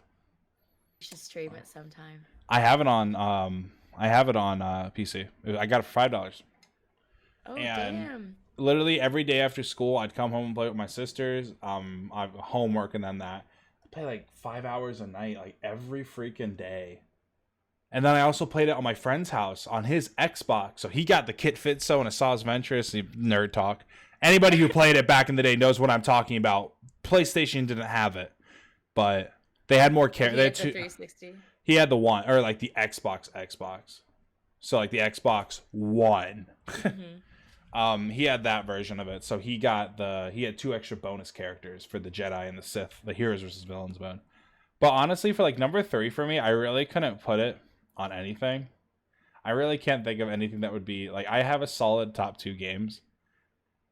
You should stream it sometime. I have it on PC. I got it for $5. Oh, damn. Literally every day after school, I'd come home and play with my sisters. I have homework and then that. I play like 5 hours a night, like every freaking day. And then I also played it on my friend's house on his Xbox. So he got the Kit Fitzo and Assault's Ventress, nerd talk. Anybody who played it back in the day knows what I'm talking about. PlayStation didn't have it, but they had more care. He had the 360. He had the one, or like the Xbox. So like the Xbox One. He had that version of it, so he had 2 extra bonus characters for the Jedi and the Sith, the heroes versus villains mode. But honestly, for like number 3 for me, I really couldn't put it on anything. I really can't think of anything that would be like, I have a solid top 2 games.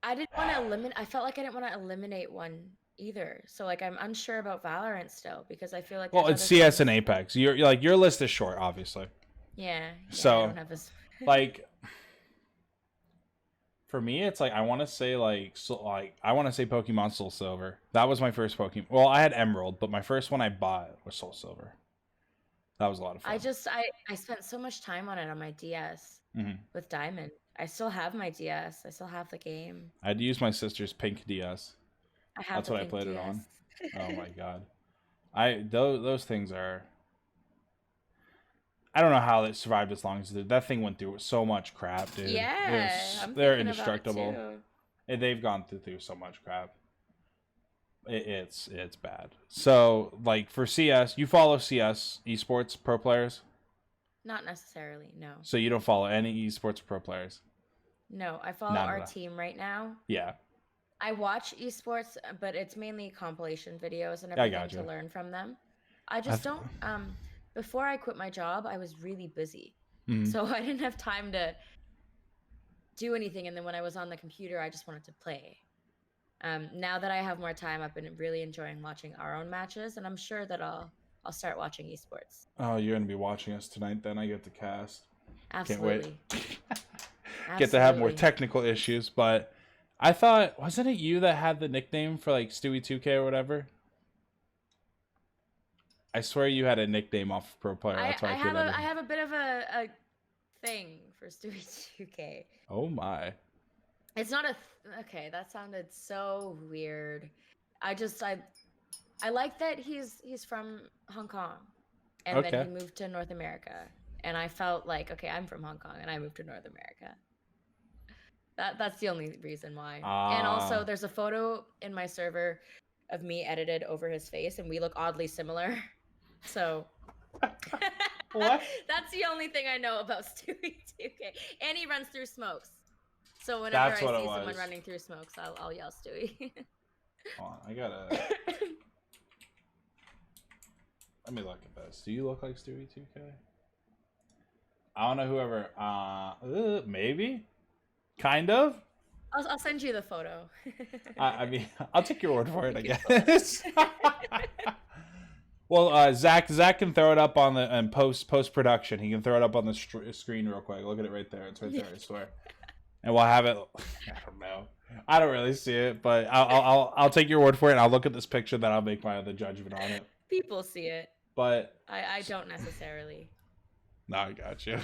I didn't want to eliminate. I felt like I didn't want to eliminate one either. So like I'm unsure about Valorant still because I feel like Well, there's it's other CS things. and Apex. You're like, your list is short, obviously. Yeah. So I don't have this. like, for me, it's like I want to say Pokemon Soul Silver. That was my first Pokemon. Well, I had Emerald, but my first one I bought was Soul Silver. That was a lot of fun. I spent so much time on it on my DS Mm-hmm. with Diamond. I still have my DS. I still have the game. I had to use my sister's pink DS. I have That's the what I pink played DS. it on. Oh my god. Those things are. I don't know how they survived as long as they did. That thing went through so much crap, dude. Yeah, They're thinking about it indestructible. too. They've gone through so much crap. It's bad. So like for CS, you follow CS esports pro players? Not necessarily, no. So you don't follow any esports pro players? No, I follow None of our that. team right now. Yeah. I watch esports, but it's mainly compilation videos and I everything gotcha. to learn from them. I just don't. Before I quit my job, I was really busy, so I didn't have time to do anything. And then when I was on the computer, I just wanted to play. Now that I have more time, I've been really enjoying watching our own matches, and I'm sure that I'll start watching esports. Oh, you're gonna be watching us tonight. Then I get to cast. Absolutely. Can't wait. Get to have more Absolutely. technical issues, but I thought, wasn't it you that had the nickname for like Stewie 2K or whatever? I swear you had a nickname off of Pro Player. That's why I have a bit of a thing for Stewie 2K. Oh my. It's not okay, that sounded so weird. I like that he's from Hong Kong and then he moved to North America. And I felt like, okay, I'm from Hong Kong and I moved to North America. That's the only reason why. And also there's a photo in my server of me edited over his face and we look oddly similar. So What? That's the only thing I know about Stewie 2K. And he runs through smokes. So whenever I see someone running through smokes, I'll yell Stewie. Hold on, I gotta. Let me look at this. Do you look like Stewie 2K? I don't know whoever. Maybe, kind of. I'll send you the photo. I mean, I'll take your word for it, I guess. Well, Zach can throw it up on the and post production. He can throw it up on the screen real quick. Look at it right there. It's right there. I swear. And we'll have it. I don't know. I don't really see it, but I'll take your word for it. And I'll look at this picture, then I'll make my other judgment on it. People see it, but I don't necessarily. No, I got you.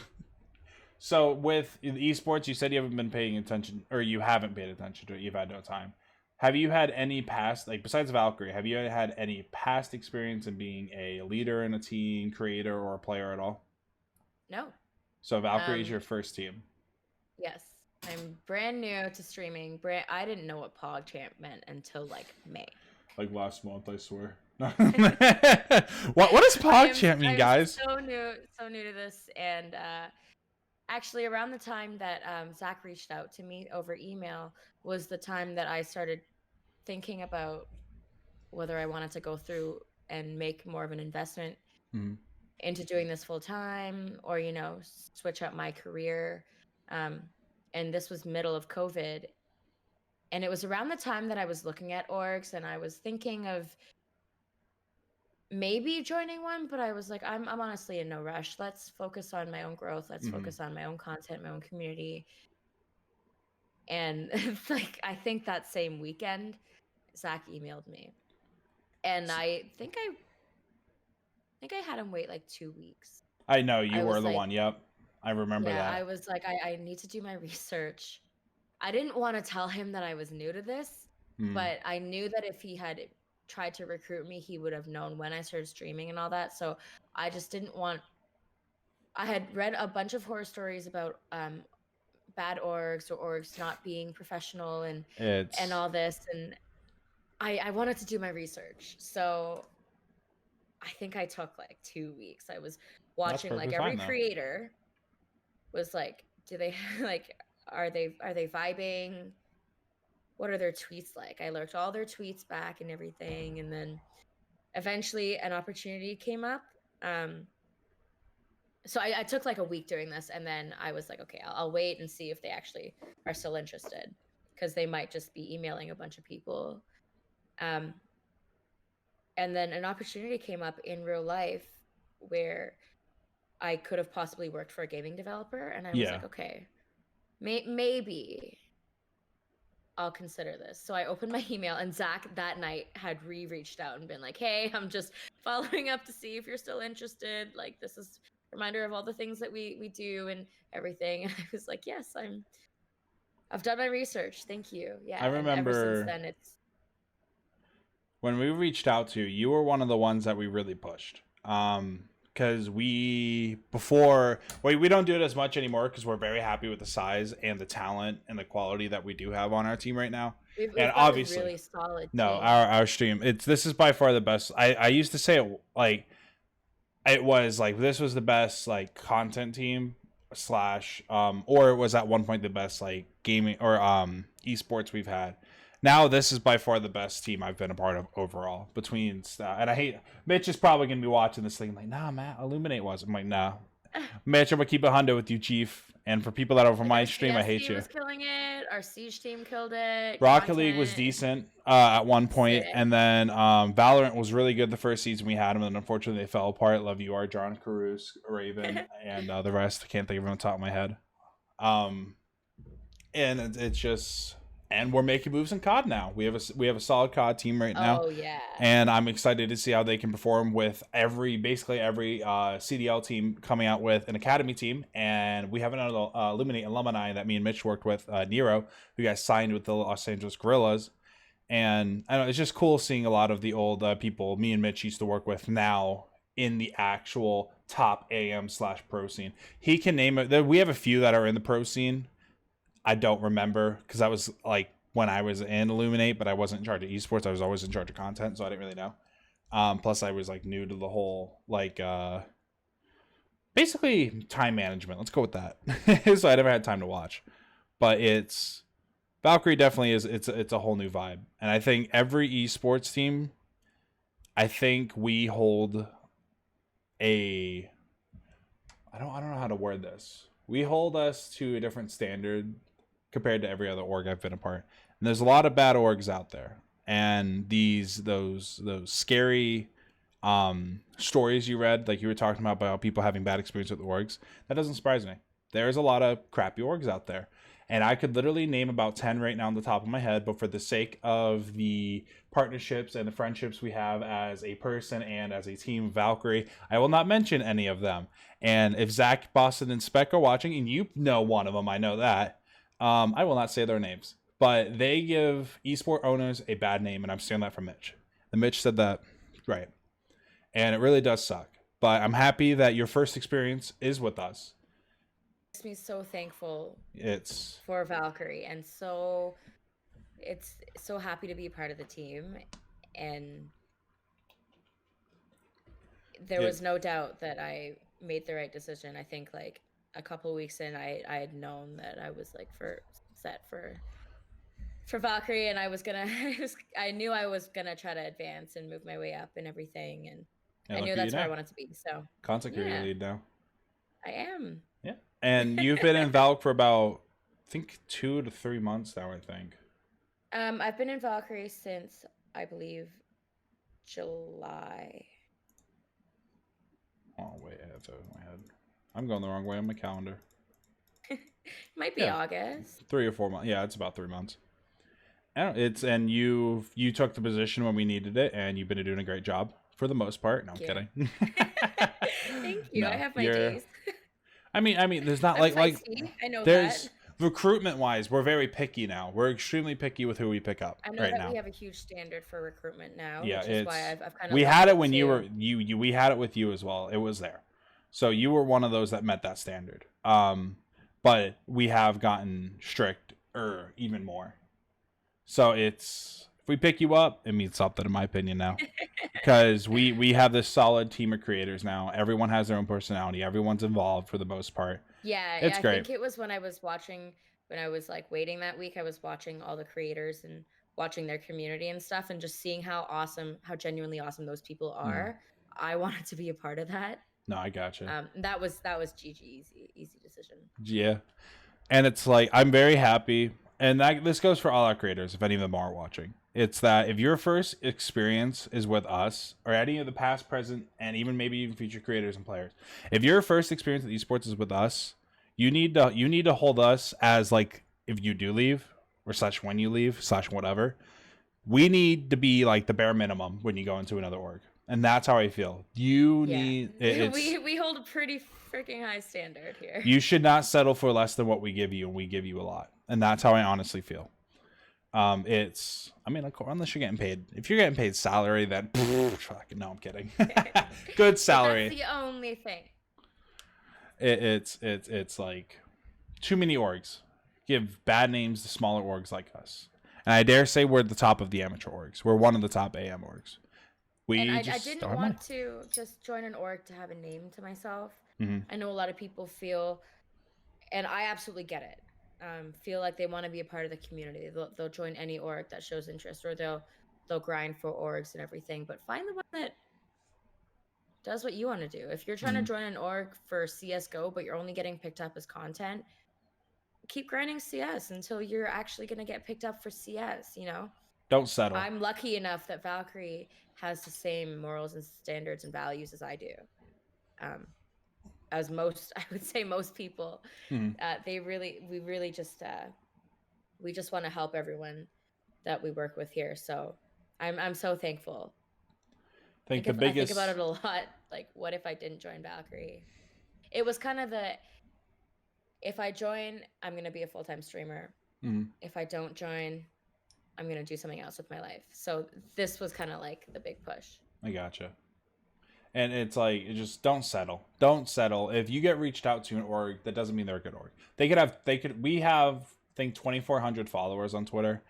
So with esports, you said you haven't been paying attention, or you haven't paid attention to it. You've had no time. Have you had any past, like besides Valkyrie, have you had any past experience in being a leader in a team, creator, or a player at all? No. So Valkyrie is your first team. Yes. I'm brand new to streaming. I didn't know what PogChamp meant until like May. Like last month, I swear. What does PogChamp mean, guys? So new to this, and actually around the time that Zach reached out to me over email was the time that I started thinking about whether I wanted to go through and make more of an investment into doing this full time, or switch up my career. And this was middle of COVID, and it was around the time that I was looking at orgs, and I was thinking of maybe joining one, but I was like, I'm honestly in no rush. Let's focus on my own growth. Let's focus on my own content, my own community. And like, I think that same weekend, Zach emailed me, and I think I had him wait like 2 weeks. I know you were the one. Yep. I remember that. I was like, I need to do my research. I didn't want to tell him that I was new to this, but I knew that if he had tried to recruit me, he would have known when I started streaming and all that. So I just didn't want. I had read a bunch of horror stories about bad orgs or orgs not being professional and all this, and I wanted to do my research. So I think I took like 2 weeks. I was watching like every creator was like, do they like Are they vibing? What are their tweets like? I lurked all their tweets back and everything, and then eventually an opportunity came up. So I took like a week doing this, and then I was like, okay, I'll wait and see if they actually are still interested, because they might just be emailing a bunch of people. And then an opportunity came up in real life where I could have possibly worked for a gaming developer, and I was like, okay, maybe I'll consider this. So I opened my email, and Zach that night had reached out and been like, hey, I'm just following up to see if you're still interested. Like, this is a reminder of all the things that we do and everything. And I was like, yes, I've done my research. Thank you. Yeah. I remember, and ever since then, it's when we reached out to you, you were one of the ones that we really pushed. Because we don't do it as much anymore, because we're very happy with the size and the talent and the quality that we do have on our team right now. we've And got obviously, a really solid no, team. our stream, this is by far the best. I used to say it like, it was like, this was the best like content team slash or it was at one point the best like gaming or esports we've had. Now this is by far the best team I've been a part of overall between and I hate Mitch is probably gonna be watching this thing like, nah, Matt, Illuminate was. I'm like, nah, Mitch, I'm gonna keep it hundo with you, Chief. And for people that are from my stream, I hate you. Was killing it. Our Siege team killed it. Rocket League was decent at one point, and then Valorant was really good the first season we had them, and unfortunately they fell apart. Love you, John, Caruso, Raven, and the rest. I can't think of them on the top of my head. And it's just, and we're making moves in COD now. We have a solid COD team right now. Oh yeah. And I'm excited to see how they can perform with basically every CDL team coming out with an academy team. And we have another Illuminate alumni that me and Mitch worked with, Nero, who got signed with the Los Angeles Gorillas. And I don't know, it's just cool seeing a lot of the old people me and Mitch used to work with now in the actual top AM/pro scene. He can name it. We have a few that are in the pro scene. I don't remember, because that was like when I was in Illuminate, but I wasn't in charge of esports. I was always in charge of content, so I didn't really know. Plus I was like new to the whole like basically time management. Let's go with that. So I never had time to watch. But it's Valkyrie definitely is, it's a whole new vibe. And I think every esports team, I think we hold I don't know how to word this. We hold us to a different standard compared to every other org I've been a part. And there's a lot of bad orgs out there. And those scary stories you read, like you were talking about people having bad experience with orgs, that doesn't surprise me. There's a lot of crappy orgs out there. And I could literally name about 10 right now on the top of my head, but for the sake of the partnerships and the friendships we have as a person and as a team, Valkyrie, I will not mention any of them. And if Zach, Boston, and Spec are watching, and you know one of them, I know that, I will not say their names. But they give esport owners a bad name, and I'm stealing that from Mitch. And Mitch said that right. And it really does suck. But I'm happy that your first experience is with us. Makes me so thankful It's for Valkyrie, and it's so happy to be a part of the team. And there was no doubt that I made the right decision. I think like a couple weeks in, I had known that I was like set for Valkyrie, and I knew I was gonna try to advance and move my way up and everything, and I knew that's where I wanted to be. So content creator lead now. I am. Yeah, and you've been in Valk for about, I think, 2 to 3 months now. I think. I've been in Valkyrie since, I believe, July. Oh wait, that's over my head. I'm going the wrong way on my calendar. Might be August. 3 or 4 months. Yeah, it's about 3 months. And you took the position when we needed it, and you've been doing a great job for the most part. No, I'm kidding. Thank you. No, I have my days. I mean, there's not like I know there's that. Recruitment wise, we're very picky now. We're extremely picky with who we pick up. I know right that now. We have a huge standard for recruitment now. Yeah, which is why I've kind of. We had it when you were we had it with you as well. It was there, so you were one of those that met that standard. But we have gotten stricter even more. So if we pick you up, it means something in my opinion now, because we have this solid team of creators now. Everyone has their own personality. Everyone's involved for the most part. Yeah, it's great. I think it was when I was watching when I was like waiting that week, I was watching all the creators and watching their community and stuff, and just seeing how awesome, how genuinely awesome those people are. I wanted to be a part of that. No, I gotcha. That was GG, easy decision. Yeah. And it's like, I'm very happy. And this goes for all our creators, if any of them are watching. It's that if your first experience is with us, or any of the past, present, and even maybe even future creators and players, if your first experience with esports is with us, you need to hold us as like, if you do leave, or / when you leave / whatever, we need to be like the bare minimum when you go into another org. And that's how I feel. You need we hold a pretty freaking high standard here. You should not settle for less than what we give you, and we give you a lot. And that's how I honestly feel. It's, I mean, unless you're getting paid. If you're getting paid salary, then no, I'm kidding. Good salary. That's the only thing. It's like too many orgs give bad names to smaller orgs like us. And I dare say we're at the top of the amateur orgs. We're one of the top AM orgs. I didn't want to just join an org to have a name to myself. I know a lot of people feel, and I absolutely get it, feel like they want to be a part of the community. They'll join any org that shows interest, or they'll grind for orgs and everything. But find the one that does what you want to do. If you're trying to join an org for CSGO, but you're only getting picked up as content, keep grinding CS until you're actually going to get picked up for CS, you know? Don't settle. I'm lucky enough that Valkyrie has the same morals and standards and values as I do. As most, I would say most people, we really just want to help everyone that we work with here. So I'm so thankful. I think about it a lot. Like, what if I didn't join Valkyrie? It was kind of if I join, I'm going to be a full-time streamer. If I don't join, I'm going to do something else with my life. So this was kind of like the big push. I gotcha. And it's like, just don't settle. Don't settle. If you get reached out to an org, that doesn't mean they're a good org. We have, I think, 2,400 followers on Twitter.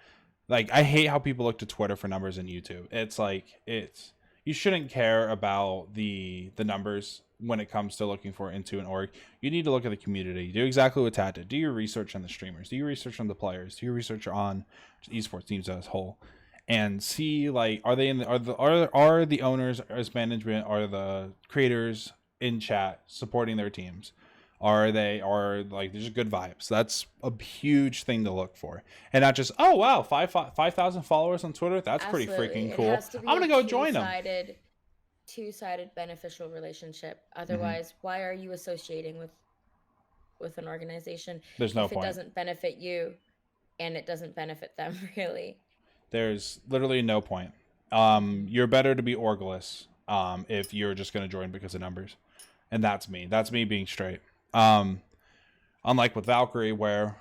Like, I hate how people look to Twitter for numbers in YouTube. It's like, you shouldn't care about the numbers when it comes to looking into an org. You need to look at the community. Do exactly what Tat did. Do your research on the streamers. Do your research on the players. Do your research on esports teams as a whole, and see, like, are the owners as management, are the creators in chat supporting their teams? Are like, there's good vibes? That's a huge thing to look for, and not just, oh wow, 5,000 followers on Twitter. That's pretty freaking cool. I'm gonna go join them. Two-sided beneficial relationship. Otherwise, why are you associating with an organization? There's no point. If it doesn't benefit you, and it doesn't benefit them, really. There's literally no point. You're better to be orgless if you're just going to join because of numbers. And that's me. That's me being straight. Unlike with Valkyrie, where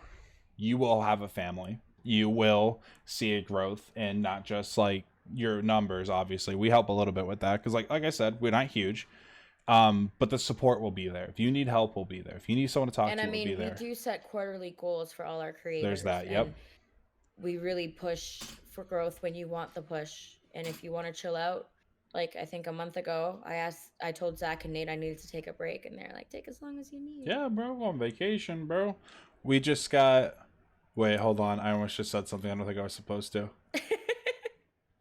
you will have a family. You will see a growth, and not just like your numbers. Obviously, we help a little bit with that because, like I said, we're not huge. But the support will be there. If you need help, we'll be there. If you need someone to talk to, we'll be there. We do set quarterly goals for all our creators. There's that. Yep. We really push for growth when you want the push. And if you want to chill out, like, I think a month ago, I told Zach and Nate I needed to take a break, and they're like, take as long as you need. Yeah, bro, go on vacation, bro. We just got, wait, hold on. I almost just said something I don't think I was supposed to.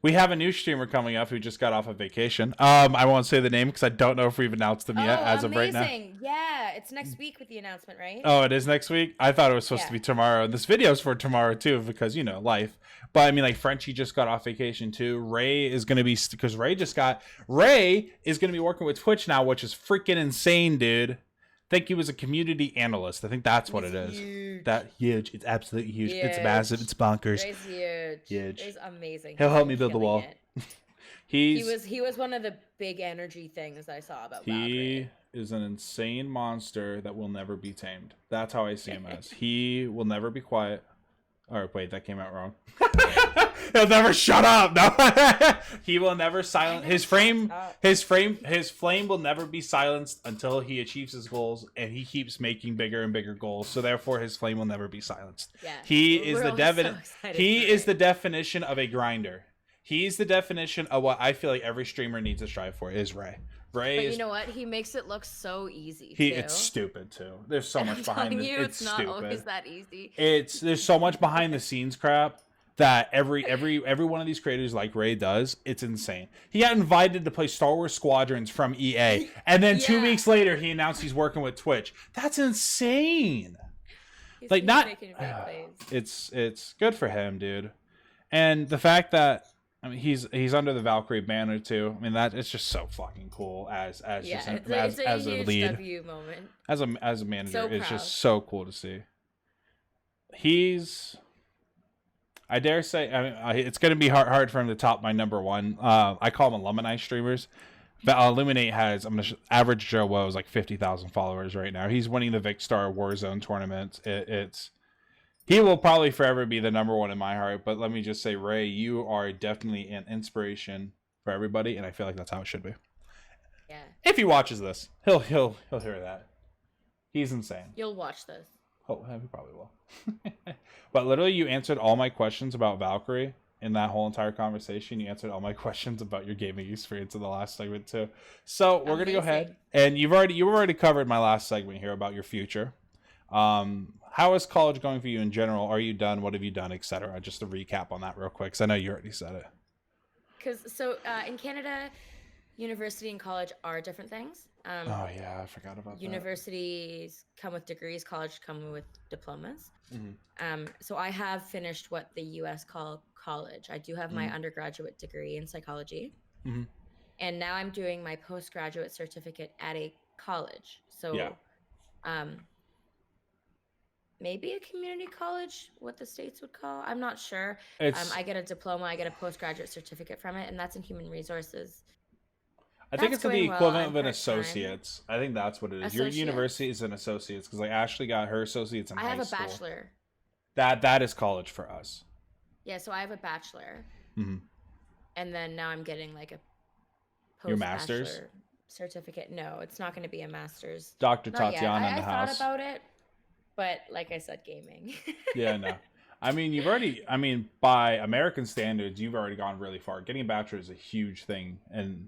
We have a new streamer coming up who just got off of vacation. I won't say the name because I don't know if we've announced them yet as of right now. Yeah, it's next week with the announcement, right? Oh, it is next week? I thought it was supposed to be tomorrow. This video's for tomorrow too because, you know, life. But I mean, like, Frenchie just got off vacation too. Ray is going to be, because Ray is going to be working with Twitch now, which is freaking insane, dude. I think he was a community analyst. I think that's what it is. Huge. Huge. It's absolutely huge. It's massive. It's bonkers. Ray's huge. Huge. Ray's amazing. He'll help me build the wall. He was one of the big energy things I saw about Valkyrie. He is an insane monster that will never be tamed. That's how I see him as. He will never be quiet. Or wait, that came out wrong. He'll never shut up. No. He will never silence his flame will never be silenced until he achieves his goals, and he keeps making bigger and bigger goals. So therefore his flame will never be silenced. Yeah. He is the definition of a grinder. He's the definition of what I feel like every streamer needs to strive for is Ray. Ray But is you know what? He makes it look so easy he. too. It's stupid too. There's so And much I'm behind telling it. you, It's it's not stupid. always that easy. There's so much behind the scenes crap that every one of these creators like Ray does. It's insane. He got invited to play Star Wars Squadrons from EA, and then 2 weeks later he announced he's working with Twitch. That's insane. He's Not making big plays. it's good for him, dude. And the fact that I mean he's under the Valkyrie banner too. I mean that it's just so fucking cool as Yeah, just it's a as a huge lead W moment. as a manager. So It's proud. just so cool to see. I dare say, I mean, it's going to be hard for him to top my number one. I call them alumni streamers. But Illuminate has, average Joe Woe is like 50,000 followers right now. He's winning the Vicstar Warzone tournament. He will probably forever be the number one in my heart. But let me just say, Ray, you are definitely an inspiration for everybody, and I feel like that's how it should be. Yeah. If he watches this, he'll hear that. He's insane. You'll watch this. Oh, he probably will. But literally, you answered all my questions about Valkyrie in that whole entire conversation. You answered all my questions about your gaming experience in the last segment too. So we're gonna go ahead, and you already covered my last segment here about your future. How is college going for you in general? Are you done? What have you done, etc.? Just to recap on that real quick, because I know you already said it. Because in Canada, university and college are different things. Oh yeah, I forgot about universities come with degrees, college come with diplomas. Mm-hmm. So I have finished what the US call college. I do have my undergraduate degree in psychology. Mm-hmm. And now I'm doing my postgraduate certificate at a college. So maybe a community college, what the states would call. I'm not sure. I get a diploma, I get a postgraduate certificate from it, and that's in human resources. I think it's the equivalent of an associate's. I think that's what it is. Your university is an associate's because like Ashley got her associate's in high school. I have a bachelor. That is college for us. Yeah, so I have a bachelor. Mm-hmm. And then now I'm getting like a your master's certificate. No, it's not going to be a master's. Dr. Tatiana in the house. I thought about it, but like I said, gaming. Yeah, no. I mean, by American standards, you've already gone really far. Getting a bachelor is a huge thing in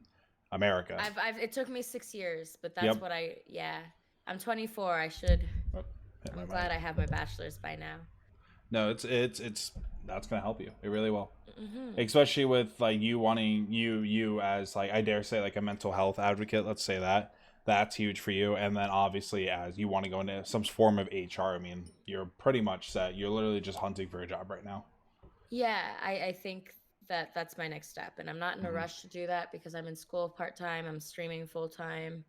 America. It took me 6 years, but that's what I'm 24. I should. I'm glad I have my bachelor's by now. No, it's that's gonna help you. It really will. Mm-hmm. Especially with like you wanting you as like I dare say like a mental health advocate. Let's say that's huge for you. And then obviously as you want to go into some form of HR, I mean, you're pretty much set. You're literally just hunting for a job right now. Yeah, I think that's my next step, and I'm not in a rush to do that because I'm in school part-time. I'm streaming full-time.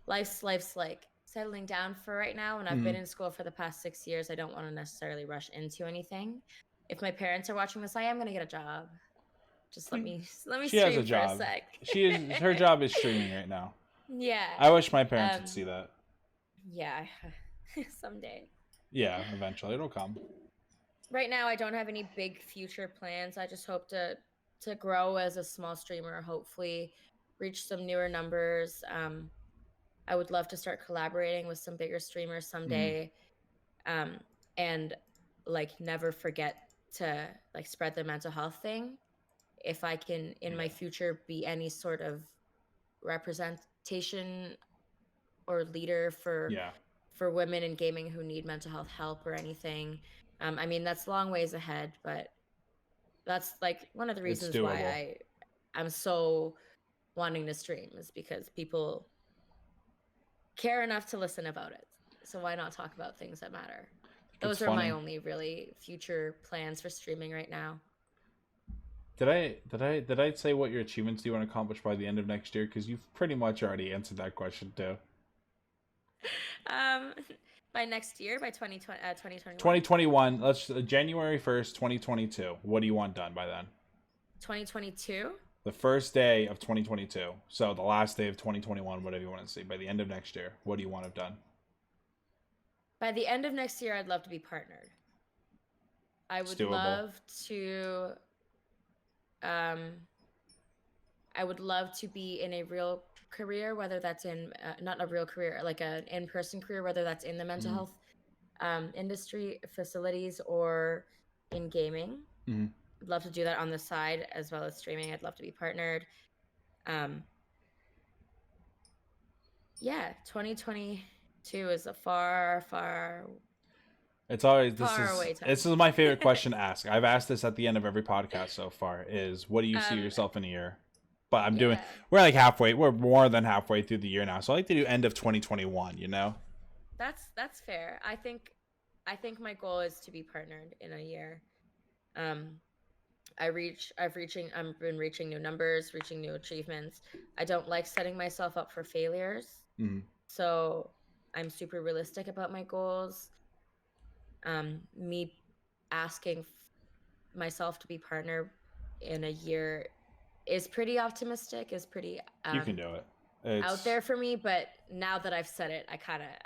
Life's like settling down for right now, and I've been in school for the past 6 years. I don't want to necessarily rush into anything. If my parents are watching this, I am going to get a job. Just let me she stream has a job. for a sec. Her job is streaming right now. Yeah. I wish my parents would see that. Yeah. Someday. Yeah, eventually it'll come. Right now I don't have any big future plans. I just hope to grow as a small streamer, hopefully reach some newer numbers. I would love to start collaborating with some bigger streamers someday. And like never forget to like spread the mental health thing. If I can in my future be any sort of representation or leader for women in gaming who need mental health help or anything. I mean, that's long ways ahead, but that's like one of the reasons why I'm so wanting to stream is because people care enough to listen about it. So why not talk about things that matter? Those are my only really future plans for streaming right now. Did I say what your achievements do you want to accomplish by the end of next year? Because you've pretty much already answered that question too. By next year, by 2021. 2021. Let's January 1st, 2022. What do you want done by then? 2022. The first day of 2022. So the last day of 2021. Whatever you want to see. By the end of next year, what do you want to have done? By the end of next year, I'd love to be partnered. I would love to. I would love to be in a real career, whether that's in not a real career, like an in-person career, whether that's in the mental health industry, facilities, or in gaming. love to do that on the side as well as streaming. I'd love to be partnered. Yeah, 2022 is a far, far, It's always far away time. this is my favorite question to ask. I've asked this at the end of every podcast so far. Is what do you see yourself in a year? But I'm doing. We're like halfway. We're more than halfway through the year now. So I like to do end of 2021. You know. That's fair. I think my goal is to be partnered in a year. I've been reaching new numbers, reaching new achievements. I don't like setting myself up for failures. Mm-hmm. So I'm super realistic about my goals. Me asking myself to be partner in a year is pretty optimistic, is pretty you can do it. Out there for me, but now that I've said it,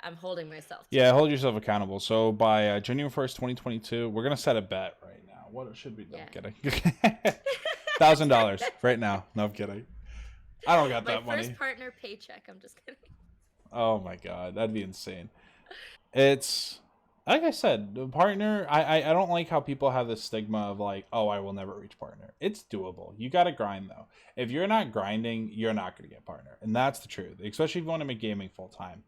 I'm holding myself to hold yourself accountable. So by January 1st, 2022, we're gonna set a bet right now. What it should be? No, I'm kidding. $1,000 right now. No, I'm kidding. I don't got that money. My first partner paycheck. I'm just kidding. Oh my god, that'd be insane. It's like I said, the partner. I don't like how people have this stigma of like, oh, I will never reach partner. It's doable. You got to grind though. If you're not grinding, you're not going to get partner, and that's the truth. Especially if you want to make gaming full time.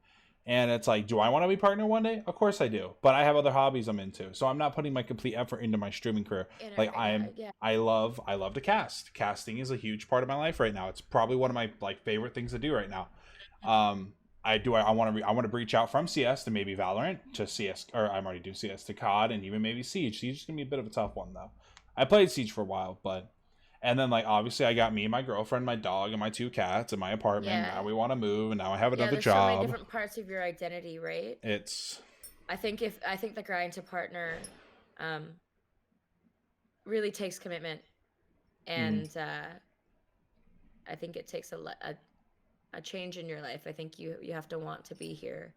And it's like, do I want to be partner one day? Of course I do, but I have other hobbies I'm into, so I'm not putting my complete effort into my streaming career. I love to cast. Casting is a huge part of my life right now. It's probably one of my favorite things to do right now. I want to breach out from CS to maybe Valorant to CS, or I'm already doing CS to COD and even maybe Siege. Siege is gonna be a bit of a tough one though. I played Siege for a while, and then obviously I got me, my girlfriend, my dog, and my 2 cats in my apartment. Yeah. Now we want to move, and now I have another there's job. So many different parts of your identity, right? I think the grind to partner, really takes commitment, and I think it takes a change in your life. I think you have to want to be here.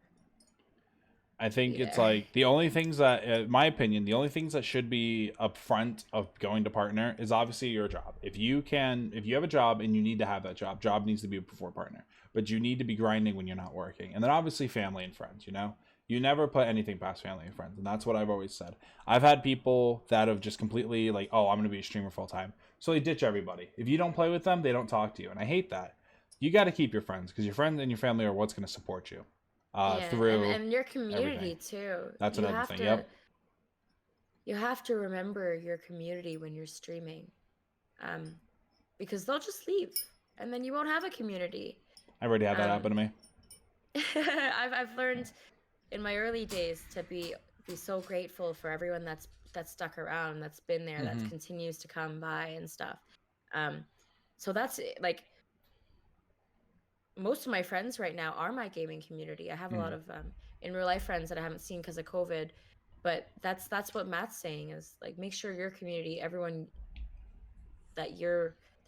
I think it's the only things that, in my opinion, the only things that should be upfront of going to partner is obviously your job. If you have a job and you need to have that job needs to be before partner, but you need to be grinding when you're not working. And then obviously family and friends, you never put anything past family and friends. And that's what I've always said. I've had people that have just completely oh, I'm going to be a streamer full time. So they ditch everybody. If you don't play with them, they don't talk to you. And I hate that. You got to keep your friends, because your friends and your family are what's going to support you through and your community everything. Too. That's another thing. Yep. You have to remember your community when you're streaming, because they'll just leave, and then you won't have a community. I already had that happen to me. I've learned in my early days to be so grateful for everyone that's stuck around, that's been there, that continues to come by and stuff. So that's most of my friends right now are my gaming community. I have a lot of in real life friends that I haven't seen because of COVID, but that's what Matt's saying is make sure your community, everyone that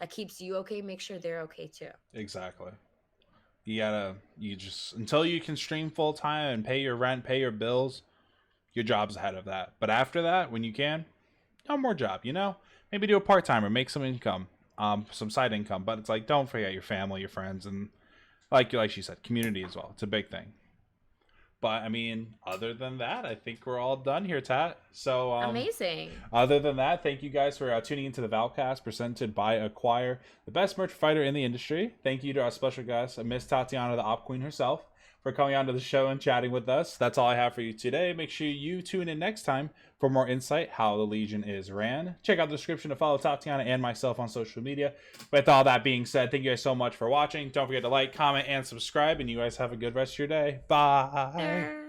keeps you okay, make sure they're okay too. Exactly. You just until you can stream full time and pay your rent, pay your bills, your job's ahead of that. But after that, when you can, no more job, maybe do a part-time or make some income, some side income. But it's don't forget your family, your friends, and like she said, community as well. It's a big thing. But I mean, other than that, I think we're all done here, Tat. So amazing. Other than that, thank you guys for tuning into the VALKAST presented by Acquire, the best merch fighter in the industry. Thank you to our special guest, Miss Tatiana, the Op Queen herself, for coming onto the show and chatting with us. That's all I have for you today. Make sure you tune in next time for more insight how the Legion is ran. Check out the description to follow Tatiana and myself on social media. With all that being said, thank you guys so much for watching. Don't forget to like, comment, and subscribe, and you guys have a good rest of your day. Bye.